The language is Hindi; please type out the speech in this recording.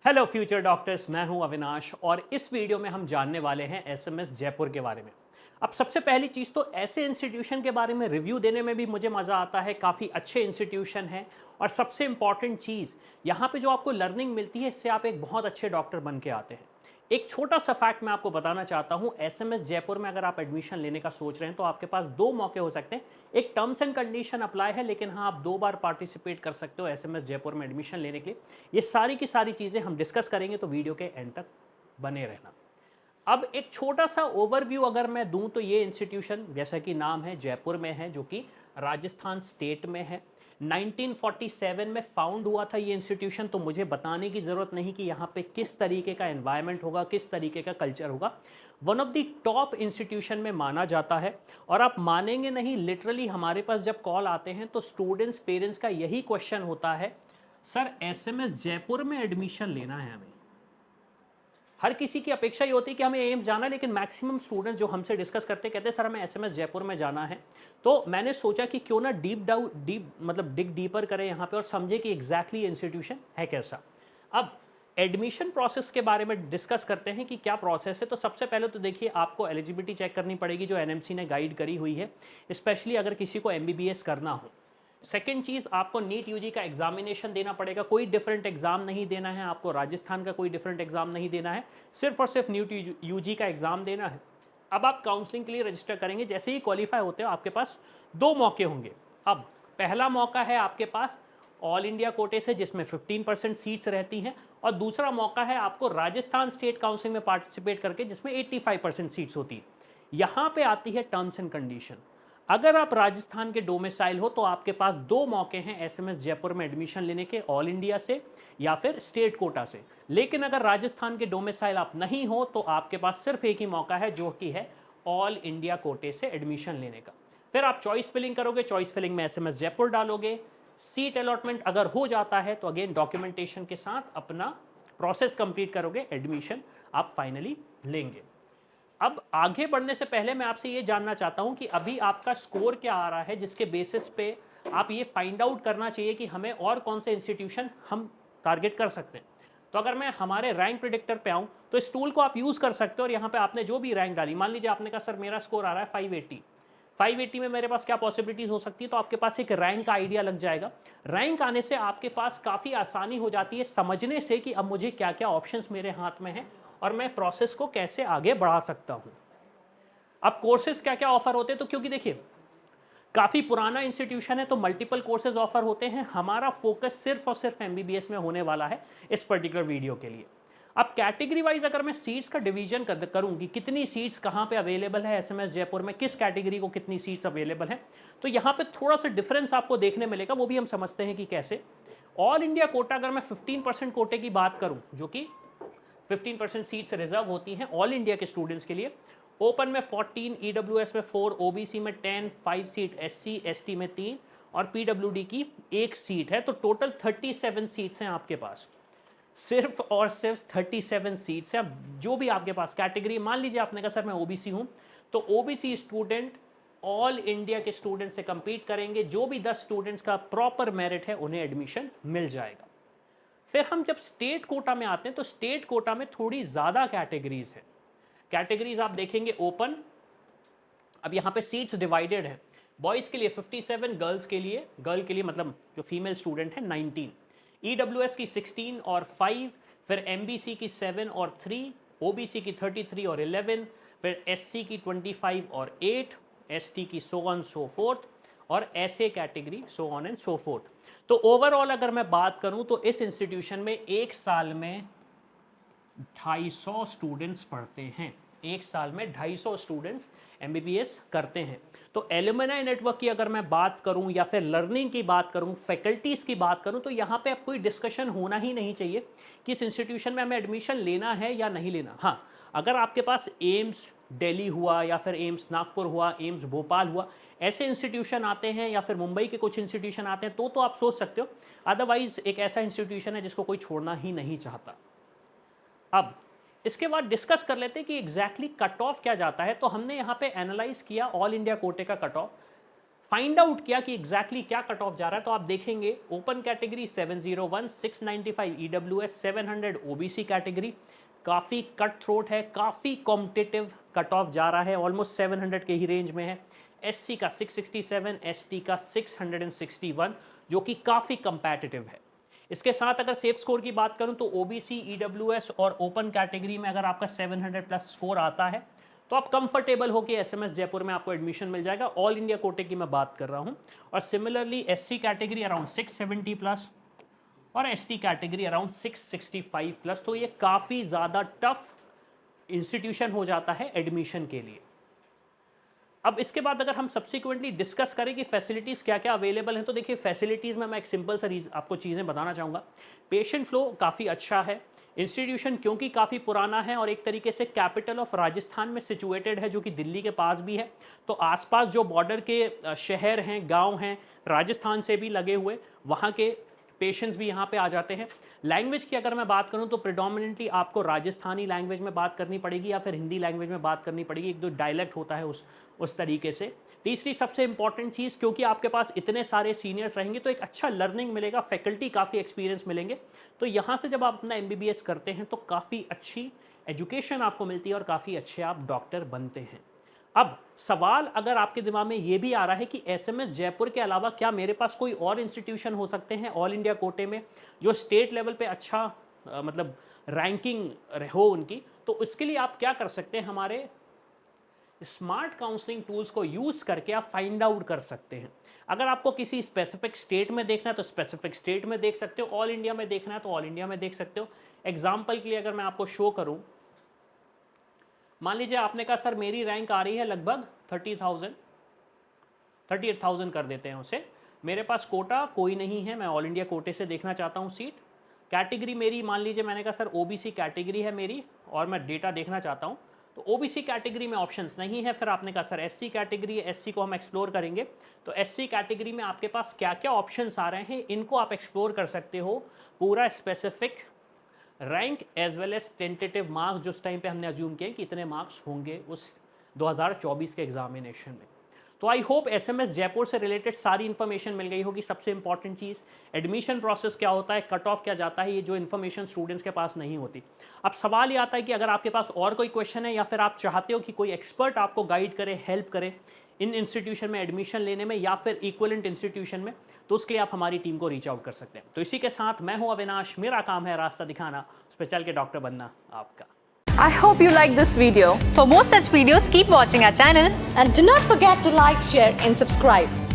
हेलो फ्यूचर डॉक्टर्स, मैं हूं अविनाश और इस वीडियो में हम जानने वाले हैं एसएमएस जयपुर के बारे में। अब सबसे पहली चीज़ तो ऐसे इंस्टीट्यूशन के बारे में रिव्यू देने में भी मुझे मज़ा आता है। काफ़ी अच्छे इंस्टीट्यूशन हैं और सबसे इम्पॉर्टेंट चीज़ यहाँ पे जो आपको लर्निंग मिलती है, इससे आप एक बहुत अच्छे डॉक्टर बन के आते हैं। एक छोटा सा फैक्ट मैं आपको बताना चाहता हूँ। एसएमएस जयपुर में अगर आप एडमिशन लेने का सोच रहे हैं तो आपके पास दो मौके हो सकते हैं। एक टर्म्स एंड कंडीशन अप्लाई है, लेकिन हाँ, आप 2 बार पार्टिसिपेट कर सकते हो एसएमएस जयपुर में एडमिशन लेने के लिए। ये सारी की सारी चीज़ें हम डिस्कस करेंगे, तो वीडियो के एंड तक बने रहना। अब एक छोटा सा ओवरव्यू अगर मैं दूं तो ये इंस्टीट्यूशन, जैसा कि नाम है, जयपुर में है, जो कि राजस्थान स्टेट में है। 1947 में फाउंड हुआ था ये इंस्टीट्यूशन, तो मुझे बताने की ज़रूरत नहीं कि यहाँ पे किस तरीके का एनवायरनमेंट होगा, किस तरीके का कल्चर होगा। One of the top institution में माना जाता है। और आप मानेंगे नहीं, लिटरली हमारे पास जब कॉल आते हैं तो स्टूडेंट्स, पेरेंट्स का यही क्वेश्चन होता है, सर एसएमएस जयपुर में एडमिशन लेना है हमें। हर किसी की अपेक्षा ये होती है कि हमें एम्स जाना है, लेकिन मैक्सिमम स्टूडेंट जो हमसे डिस्कस करते कहते हैं सर हमें एसएमएस जयपुर में जाना है। तो मैंने सोचा कि क्यों ना डीप मतलब डिग डीपर करें यहाँ पे और समझे कि एग्जैक्टली इंस्टीट्यूशन है कैसा। अब एडमिशन प्रोसेस के बारे में डिस्कस करते हैं कि क्या प्रोसेस है। तो सबसे पहले तो देखिए, आपको एलिजिबिलिटी चेक करनी पड़ेगी जो एनएमसी ने गाइड करी हुई है, स्पेशली अगर किसी को एमबीबीएस करना हो। सेकेंड चीज़, आपको नीट यूजी का एग्जामिनेशन देना पड़ेगा। कोई डिफरेंट एग्जाम नहीं देना है आपको, राजस्थान का कोई डिफरेंट एग्जाम नहीं देना है, सिर्फ और सिर्फ नीट यूजी का एग्जाम देना है। अब आप काउंसलिंग के लिए रजिस्टर करेंगे, जैसे ही क्वालिफाई होते हो आपके पास दो मौके होंगे। अब पहला मौका है आपके पास ऑल इंडिया कोटे से, जिसमें 15% सीट्स रहती हैं, और दूसरा मौका है आपको राजस्थान स्टेट काउंसलिंग में पार्टिसिपेट करके, जिसमें 85% सीट्स होती है। यहाँ पे आती है टर्म्स एंड कंडीशन। अगर आप राजस्थान के डोमिसाइल हो तो आपके पास दो मौके हैं एसएमएस जयपुर में एडमिशन लेने के, ऑल इंडिया से या फिर स्टेट कोटा से। लेकिन अगर राजस्थान के डोमिसाइल आप नहीं हो तो आपके पास सिर्फ एक ही मौका है, जो कि है ऑल इंडिया कोटे से एडमिशन लेने का। फिर आप चॉइस फिलिंग करोगे, चॉइस फिलिंग में एसएमएस जयपुर डालोगे। सीट अलॉटमेंट अगर हो जाता है तो अगेन डॉक्यूमेंटेशन के साथ अपना प्रोसेस कंप्लीट करोगे, एडमिशन आप फाइनली लेंगे। अब आगे बढ़ने से पहले मैं आपसे ये जानना चाहता हूं कि अभी आपका स्कोर क्या आ रहा है, जिसके बेसिस पे आप ये फाइंड आउट करना चाहिए कि हमें और कौन से इंस्टीट्यूशन हम टारगेट कर सकते हैं। तो अगर मैं हमारे रैंक प्रेडिक्टर पे आऊं तो इस टूल को आप यूज़ कर सकते हो, और यहाँ पे आपने जो भी रैंक डाली, मान लीजिए आपने कहा सर मेरा स्कोर आ रहा है 580, 580 में मेरे पास क्या पॉसिबिलिटीज़ हो सकती है, तो आपके पास एक रैंक का आइडिया लग जाएगा। रैंक आने से आपके पास काफ़ी आसानी हो जाती है समझने से कि अब मुझे क्या क्या ऑप्शंस मेरे हाथ में हैं और मैं प्रोसेस को कैसे आगे बढ़ा सकता हूँ। अब कोर्सेज क्या क्या ऑफर होते हैं, तो क्योंकि देखिए काफ़ी पुराना इंस्टीट्यूशन है तो मल्टीपल कोर्सेज ऑफर होते हैं। हमारा फोकस सिर्फ और सिर्फ एमबीबीएस में होने वाला है इस पर्टिकुलर वीडियो के लिए। अब कैटेगरी वाइज अगर मैं सीट्स का डिवीजन करूँ कि कितनी सीट्स कहाँ पे अवेलेबल है एसएमएस जयपुर में, किस कैटेगरी को कितनी सीट्स अवेलेबल हैं, तो यहाँ पे थोड़ा सा डिफरेंस आपको देखने मिलेगा। वो भी हम समझते हैं कि कैसे। ऑल इंडिया कोटा अगर मैं 15% कोटे की बात करूँ, जो कि 15% सीट्स रिजर्व होती हैं ऑल इंडिया के स्टूडेंट्स के लिए। ओपन में 14, ईडब्ल्यूएस में 4, ओबीसी में 10, 5 सीट एससी एसटी में 3 और पीडब्ल्यूडी की 1 सीट है। तो टोटल 37 सीट्स हैं आपके पास, सिर्फ और सिर्फ 37 सीट्स हैं। अब जो भी आपके पास कैटेगरी, मान लीजिए आपने कहा सर मैं ओबीसी हूँ, तो ओबीसी स्टूडेंट ऑल इंडिया के स्टूडेंट से compete करेंगे। जो भी 10 स्टूडेंट्स का प्रॉपर मेरिट है उन्हें एडमिशन मिल जाएगा। फिर हम जब स्टेट कोटा में आते हैं तो स्टेट कोटा में थोड़ी ज़्यादा कैटेगरीज है। कैटेगरीज आप देखेंगे ओपन, अब यहाँ पे सीट्स डिवाइडेड है। बॉयज़ के लिए 57, गर्ल के लिए मतलब जो फीमेल स्टूडेंट है 19, ईडब्ल्यूएस की 16 और 5, फिर एमबीसी की 7 और 3, ओबीसी की 33 और 11, फिर एससी की 25 और 8, एसटी की सो ऑन सो फोर्थ, और ऐसे category so on and so fourth. तो ओवरऑल अगर मैं बात करूं तो इस इंस्टीट्यूशन में एक साल में 250 स्टूडेंट्स पढ़ते हैं। एक साल में 250 स्टूडेंट्स एमबीबीएस करते हैं। तो एलुमनाई नेटवर्क की अगर मैं बात करूं या फिर लर्निंग की बात करूं, फैकल्टीज़ की बात करूं, तो यहाँ पे अब कोई डिस्कशन होना ही नहीं चाहिए कि इस इंस्टीट्यूशन में हमें एडमिशन लेना है या नहीं लेना। हाँ, अगर आपके पास एम्स दिल्ली हुआ या फिर एम्स नागपुर हुआ, एम्स भोपाल हुआ, ऐसे इंस्टीट्यूशन आते हैं या फिर मुंबई के कुछ इंस्टीट्यूशन आते हैं तो आप सोच सकते हो। अदरवाइज एक ऐसा इंस्टीट्यूशन है जिसको कोई छोड़ना ही नहीं चाहता। अब इसके बाद डिस्कस कर लेते हैं कि एग्जैक्टली कट ऑफ क्या जाता है। तो हमने यहाँ पे एनालाइज किया ऑल इंडिया कोटे का कट ऑफ फाइंड आउट किया कि एग्जैक्टली क्या कट ऑफ जा रहा है, तो आप देखेंगे open category 701, 695 EWS, 700 OBC category, काफ़ी कट थ्रोट है, काफ़ी कॉम्पिटिटिव कट ऑफ जा रहा है, ऑलमोस्ट 700 के ही रेंज में है। एससी का 667, एसटी का 661, जो कि काफ़ी कंपैटिटिव है। इसके साथ अगर सेफ स्कोर की बात करूं तो ओबीसी, ईडब्ल्यूएस और ओपन कैटेगरी में अगर आपका 700 प्लस स्कोर आता है तो आप कंफर्टेबल होकर एसएमएस जयपुर में आपको एडमिशन मिल जाएगा। ऑल इंडिया कोटे की मैं बात कर रहा हूं। और similarly SC category around 670 plus और एसटी कैटेगरी अराउंड 665 प्लस। तो ये काफ़ी ज़्यादा टफ इंस्टीट्यूशन हो जाता है एडमिशन के लिए। अब इसके बाद अगर हम सब्सिक्वेंटली डिस्कस करें कि फैसिलिटीज़ क्या क्या अवेलेबल हैं, तो देखिए फैसिलिटीज़ में मैं एक सिंपल सा आपको चीज़ें बताना चाहूँगा। पेशेंट फ्लो काफ़ी अच्छा है। इंस्टीट्यूशन क्योंकि काफ़ी पुराना है और एक तरीके से कैपिटल ऑफ राजस्थान में सिचुएटेड है, जो कि दिल्ली के पास भी है, तो आसपास जो बॉर्डर के शहर हैं, गांव हैं, राजस्थान से भी लगे हुए, वहाँ के पेशेंट्स भी यहाँ पे आ जाते हैं। लैंग्वेज की अगर मैं बात करूँ तो प्रेडोमिनेंटली आपको राजस्थानी लैंग्वेज में बात करनी पड़ेगी या फिर हिंदी लैंग्वेज में बात करनी पड़ेगी, एक दो डायलेक्ट होता है उस तरीके से। तीसरी सबसे इंपॉर्टेंट चीज़, क्योंकि आपके पास इतने सारे सीनियर्स रहेंगे तो एक अच्छा लर्निंग मिलेगा, फैकल्टी काफ़ी एक्सपीरियंस मिलेंगे, तो यहाँ से जब आप अपना MBBS करते हैं तो काफ़ी अच्छी एजुकेशन आपको मिलती है और काफ़ी अच्छे आप डॉक्टर बनते हैं। अब सवाल अगर आपके दिमाग में ये भी आ रहा है कि एसएमएस जयपुर के अलावा क्या मेरे पास कोई और इंस्टीट्यूशन हो सकते हैं ऑल इंडिया कोटे में जो स्टेट लेवल पे अच्छा मतलब रैंकिंग हो उनकी, तो इसके लिए आप क्या कर सकते हैं, हमारे स्मार्ट काउंसलिंग टूल्स को यूज़ करके आप फाइंड आउट कर सकते हैं। अगर आपको किसी स्पेसिफिक स्टेट में देखना है तो स्पेसिफिक स्टेट में देख सकते हो, ऑल इंडिया में देखना है तो ऑल इंडिया में देख सकते हो। एग्जाम्पल के लिए अगर मैं आपको शो करूँ, मान लीजिए आपने कहा सर मेरी रैंक आ रही है लगभग 38,000 कर देते हैं उसे, मेरे पास कोटा कोई नहीं है, मैं ऑल इंडिया कोटे से देखना चाहता हूँ सीट। कैटेगरी मेरी मान लीजिए मैंने कहा सर ओबीसी कैटेगरी है मेरी और मैं डेटा देखना चाहता हूँ, तो ओबीसी कैटेगरी में ऑप्शंस नहीं है। फिर आपने कहा सर एससी कैटेगरी है, एससी को हम एक्सप्लोर करेंगे, तो एससी कैटेगरी में आपके पास क्या क्या ऑप्शंस आ रहे हैं इनको आप एक्सप्लोर कर सकते हो। पूरा specific rank as well as tentative marks जो उस टाइम पे हमने अज्यूम किए कि इतने मार्क्स होंगे उस 2024 के एग्जामिनेशन में। तो आई होप एसएमएस जयपुर से रिलेटेड सारी इन्फॉर्मेशन मिल गई होगी। सबसे इंपॉर्टेंट चीज़ एडमिशन प्रोसेस क्या होता है, कट ऑफ क्या जाता है, ये जो इन्फॉर्मेशन स्टूडेंट्स के पास नहीं होती। अब सवाल ये आता है कि अगर आपके पास और कोई क्वेश्चन है या फिर आप चाहते हो कि कोई एक्सपर्ट आपको गाइड करे, हेल्प करे इन इंस्टीट्यूशन में एडमिशन लेने में या फिर इक्विवेलेंट इंस्टीट्यूशन में, तो उसके लिए आप हमारी टीम को रीच आउट कर सकते हैं। तो इसी के साथ मैं हूं अविनाश, मेरा काम है रास्ता दिखाना, उस पर चल के डॉक्टर बनना आपका। I hope you like this video. For more such videos, keep watching our channel and do not forget to like, share and subscribe.